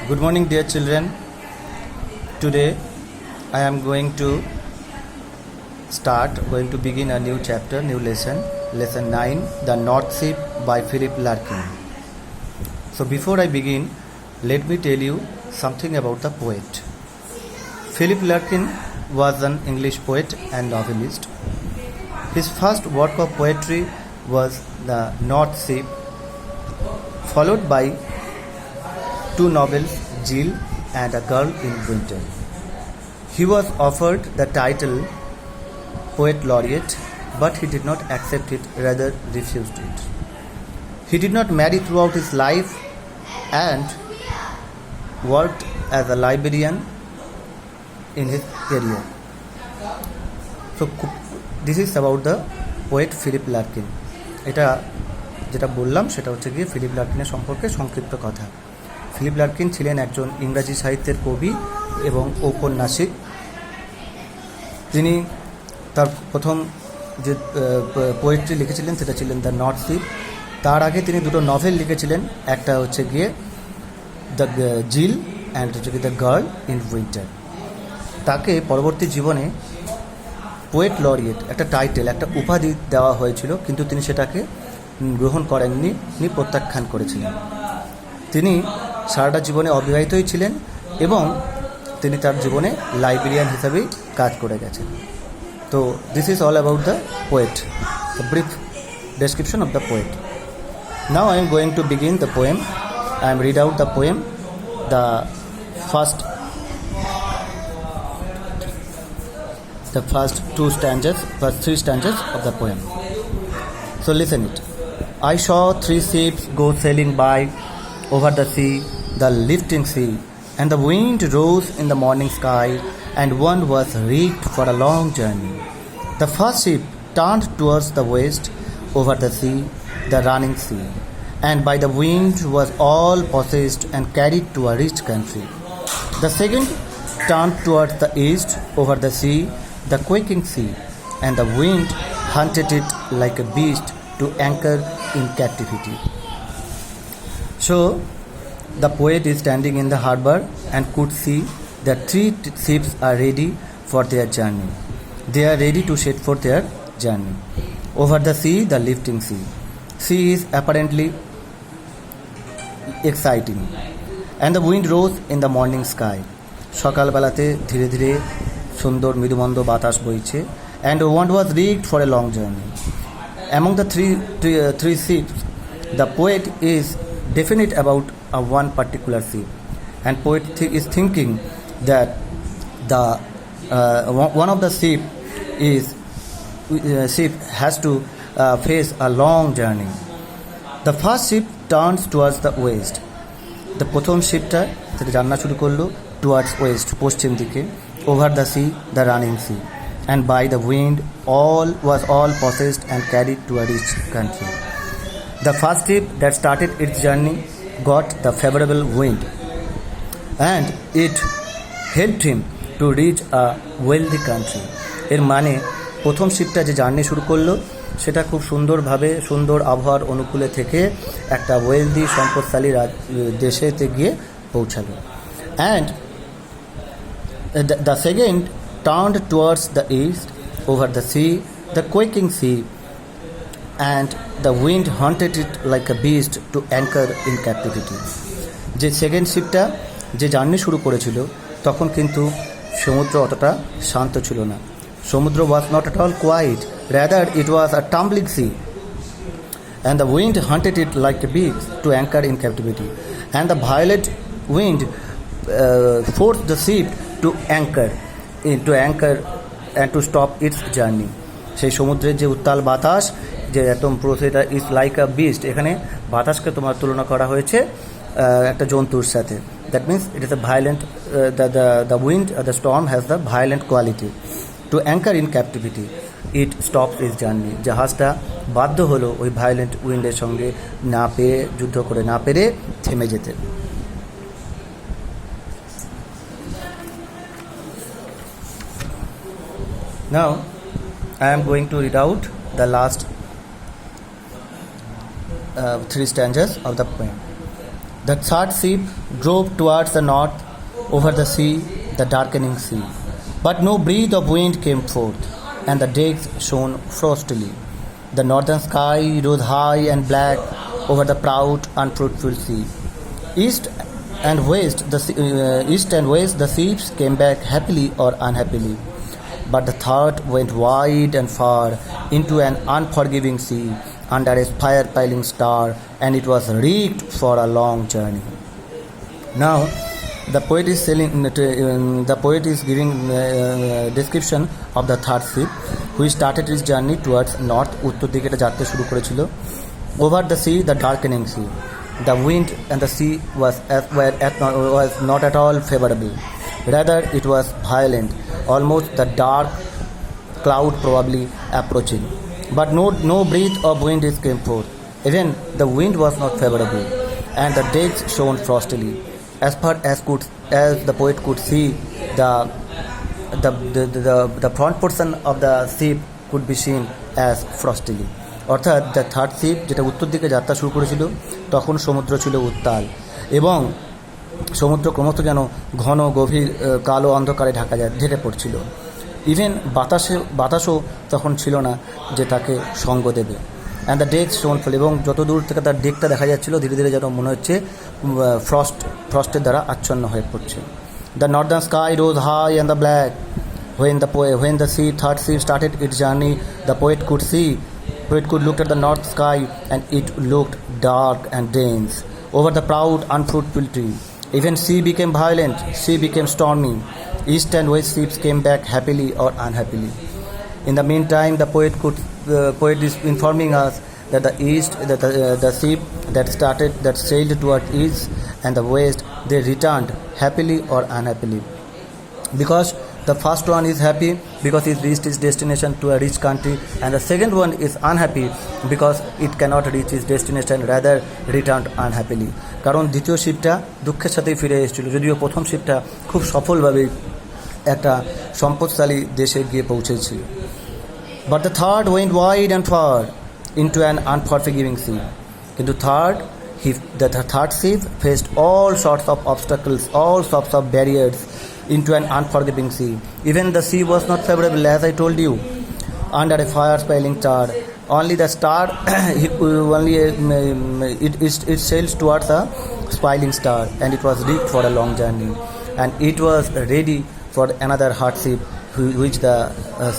Good morning, dear children. Today I am going to begin a new chapter, new lesson, lesson 9, The North Ship by Philip Larkin. So before I begin, let me tell you something about the poet. Philip Larkin was an English poet and novelist. His first work of poetry was The North Ship, followed by two novels, Jill and A Girl in Winter. He was offered the title Poet Laureate, but he did not accept it, rather refused it. He did not marry throughout his life and worked as a librarian in his career. So this is about the poet Philip Larkin. এটা যেটা বললাম সেটা হচ্ছে গিয়ে Philip লার্কিনের সম্পর্কে সংক্ষিপ্ত কথা। Philip Larkin ছিলেন একজন ইংরাজি সাহিত্যের কবি এবং ঔপন্যাসিক। তিনি তার প্রথম যে পোয়েট্রি লিখেছিলেন সেটা ছিলেন দ্য নর্থ শিপ। তার আগে তিনি দুটো নভেল লিখেছিলেন, একটা হচ্ছে গিয়ে দ্য জিল অ্যান্ড হচ্ছে গিয়ে দ্য গার্ল ইন উইন্টার। তাকে পরবর্তী জীবনে পোয়েট লরিয়েট একটা টাইটেল, একটা উপাধি দেওয়া হয়েছিল, কিন্তু তিনি সেটাকে গ্রহণ করেননি, তিনি প্রত্যাখ্যান করেছিলেন। তিনি সারাটা জীবনে অবিবাহিতই ছিলেন এবং তিনি তার জীবনে লাইব্রেরিয়ান হিসাবেই কাজ করে গেছেন। তো this is all about the poet, the brief description of the poet. Now I am going to begin the poem. I am read out the poem, the first three stanzas of the poem. So listen it. I saw three ships go sailing by over the sea, the lifting sea, and the wind rose in the morning sky, and one was rigged for a long journey. The first ship turned towards the west over the sea, the running sea, and by the wind was all possessed and carried to a rich country. The second turned towards the east over the sea, the quaking sea, and the wind hunted it like a beast to anchor in captivity. So the poet is standing in the harbor and could see that three ships are ready for their journey. They are ready to set for their journey. Over the sea, the lifting sea. Sea is apparently exciting, and the wind rose in the morning sky. সকালবেলাতে ধীরে ধীরে সুন্দর মৃদুমন্দ বাতাস বইছে, and one was rigged for a long journey. Among the three ships, the poet is definite about one particular ship, and poet is thinking that the one of the ship has to face a long journey. The first ship turns towards the west. The প্রথম শিপটা সেটা জান্না শুরু করলো towards west, পশ্চিম দিকে, over the sea, the running sea, and by the wind all possessed and carried to a rich country. The first ship that started its journey got the favorable wind, and it helped him to reach a wealthy country. এর মানে প্রথম শিপটা যে journey শুরু করলো সেটা খুব সুন্দরভাবে সুন্দর আবহাওয়ার অনুকূলে থেকে একটা ওয়েলদি সম্পদশালী দেশেতে গিয়ে পৌঁছালো। And the second turned towards the east over the sea, the quaking sea, and the wind hunted it like a beast to anchor in captivity. যে সেকেন্ড শিপটা যে জার্নি শুরু করেছিল তখন কিন্তু সমুদ্র অতটা শান্ত ছিল না। সমুদ্র was not at all quiet, rather it was a tumbling sea, and the wind hunted it like a beast to anchor in captivity, and the violent wind forced the ship to anchor and to stop its journey. সেই সমুদ্রের যে উত্তাল বাতাস, যে একদম প্রসেটা is like a beast, এখানে বাতাসকে তোমার তুলনা করা হয়েছে একটা জন্তুর সাথে। That means it is a violent, the wind, the storm has the violent quality. To anchor in captivity, it stopped its journey. জাহাজটা বাধ্য হলো ওই ভায়োলেন্ট উইন্ডের সঙ্গে যুদ্ধ করে না পেরে থেমে যেতে। Now I am going to read out the last three stanzas of the poem. The third ship drove towards the north over the sea, the darkening sea. But no breath of wind came forth, and the decks shone frostily. The northern sky rose high and black over the proud, unfruitful sea. East and west, the ships came back happily or unhappily. But the third went wide and far into an unforgiving sea under a fire-piling star, and it was rigged for a long journey. Now, the poet is giving description of the third ship, who started his journey towards north. উত্তর দিকে এটা যাত্রা শুরু করেছিল. Over the sea, the darkening sea. The wind and the sea was not at all favorable. Rather, it was violent, almost the dark cloud probably approaching. But no breath of wind came forth. Even the wind was not favorable, and the decks shone frostily. As far as the poet could see, the front portion of the ship could be seen as frostily. অর্থাৎ the third ship, যেটা উত্তর দিকে যাত্রা শুরু করেছিল, তখন সমুদ্র ছিল উত্তাল এবং সমুদ্র ক্রমশ যেন ঘন গভীর কালো অন্ধকারে ঢেকে পড়ছিল। ইভেন বাতাসও তখন ছিল না যে তাকে সঙ্গ দেবে। অ্যান্ড দ্য ডেক শোন ফল, এবং যত দূর থেকে তার ডেকটা দেখা যাচ্ছিল ধীরে ধীরে যেন মনে হচ্ছে ফ্রস্টের দ্বারা আচ্ছন্ন হয়ে পড়ছে। The northern sky rose high and the black when the third ship started its journey, the poet could look at the north sky, and it looked dark and dense over the proud unfruitful tree. Even sea became violent, sea became stormy. East and west ships came back happily or unhappily. In the meantime, the poet is informing us that the ship that sailed toward east and the west, they returned happily or unhappily. Because the first one is happy because it reached its destination to a rich country, and the second one is unhappy because it cannot reach its destination, rather returned unhappily. কারণ দ্বিতীয় শিপটা দুঃখের সাথেই ফিরে এসেছিল, যদিও প্রথম শিপটা খুব সফলভাবে একটা সম্পদশালী দেশে গিয়ে পৌঁছেছিল। But the third went wide and far into an unforgiving sea. কিন্তু the third ship faced all sorts of obstacles, all sorts of barriers into an unforgiving sea. Even the sea was not favorable, as I told you, under a fire-spilling star. Only the star, it sails towards a spilling star, and it was rigged for a long journey, and it was ready for another hardship which the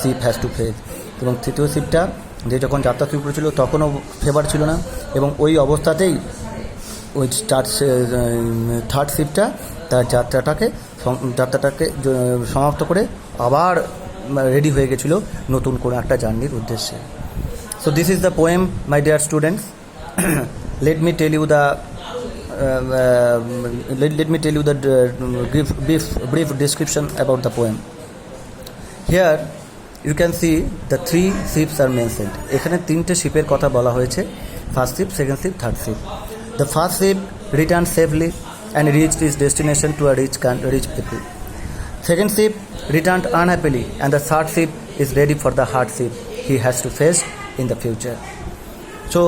ship has to face. এবং তৃতীয় শিপটা যে যখন যাত্রা শুরু করেছিল তখনও favour ছিল না, এবং ওই অবস্থাতেই ওই থার্ড শিপটা তার যাত্রাটাকে সমাপ্ত করে আবার রেডি হয়ে গেছিল নতুন কোনো একটা জার্নির উদ্দেশ্যে। So this is the poem, my dear students. Let me tell you the brief description about the poem. Here you can see the three ships are mentioned. এখানে তিনটে শিপের কথা বলা হয়েছে, first ship, second ship, third ship. The first ship returned safely and reached its destination to a rich people. Second ship returned unhappily, and the third ship is ready for the hardship he has to face in the future. So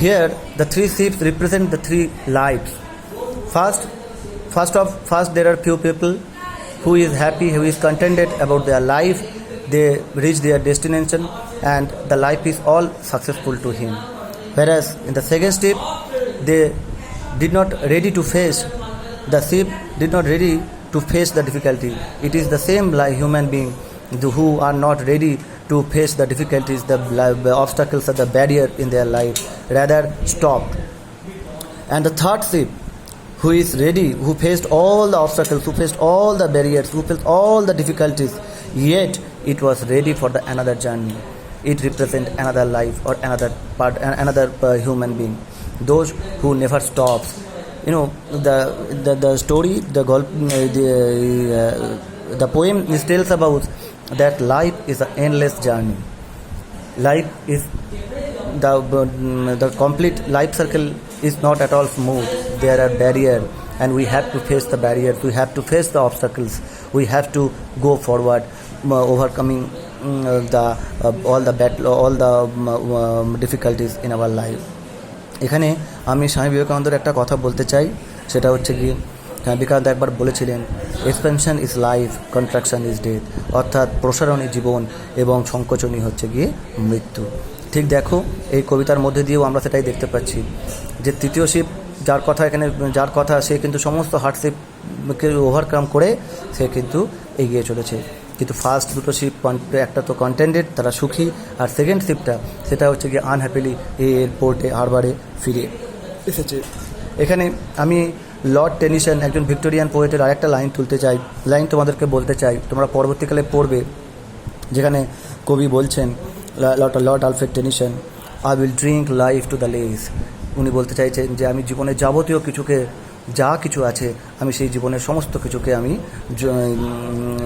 here the three ships represent the three lives. First there are few people who is happy, who is contented about their life. They reach their destination and the life is all successful to him. Whereas in the second ship, they did not ready to face, the ship did not ready to face the difficulty. It is the same like human being who are not ready to face the difficulties, the obstacles or the barrier in their life, rather stopped. And the third ship, who is ready, who faced all the obstacles, who faced all the barriers, who faced all the difficulties, yet it was ready for another journey. It represents another life or another human being, those who never stops. You know, the story, the poem tells about that life is an endless journey. Life is the complete life circle is not at all smooth. There are barriers, and we have to face the barriers. We have to face the obstacles. We have to go forward, overcoming all the difficulties in our life. এখানে আমি স্বামী বিবেকানন্দের একটা কথা বলতে চাই, সেটা হচ্ছে কি বিবেকানন্দ একবার বলেছিলেন, expansion is life, contraction is death, অর্থাৎ প্রসারণই জীবন এবং সংকোচনই হচ্ছে গিয়ে মৃত্যু। ঠিক দেখো, এই কবিতার মধ্যে দিয়েও আমরা সেটাই দেখতে পাচ্ছি যে তৃতীয় শিব যার কথা সে কিন্তু সমস্ত হার্ডশিপকে ওভারকাম করে সে কিন্তু এগিয়ে চলেছে। কিন্তু ফার্স্ট দুটো শিপ, একটা তো কন্টেন্টেড, তারা সুখী, আর সেকেন্ড শিপটা সেটা হচ্ছে গিয়ে আনহ্যাপিলি এয়ারপোর্টে হারবারে ফিরে এসেছে। এখানে আমি লর্ড টেনিসন, একজন ভিক্টোরিয়ান পোয়েটের আরেকটা লাইন তোমাদেরকে বলতে চাই, তোমরা পরবর্তীকালে পড়বে, যেখানে কবি বলছেন, Lord Alfred Tennyson, I will drink life to the less. উনি বলতে চাইছেন যে আমি জীবনের যাবতীয় কিছুকে, যা কিছু আছে, আমি সেই জীবনের সমস্ত কিছুকে আমি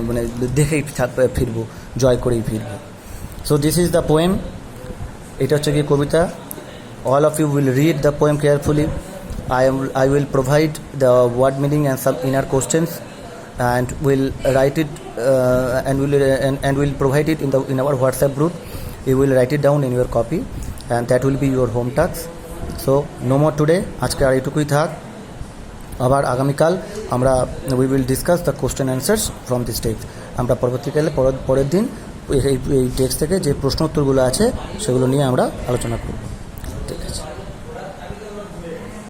মানে দেখেই ফিরবো, জয় করেই ফিরবো। So this is the poem. এটা হচ্ছে কি কবিতা। All of you will read the poem carefully. I will provide the word meaning and some inner questions, and will write it and will provide it in our WhatsApp group. You will write it down in your copy, and that will be your home task. So no more today. আজকে আর এইটুকুই থাক। আবার আগামীকাল আমরা we will discuss the question answers from this text. আমরা পরবর্তীকালে পরের দিন এই টেক্সট থেকে যে প্রশ্ন উত্তরগুলো আছে সেগুলো নিয়ে আমরা আলোচনা করব।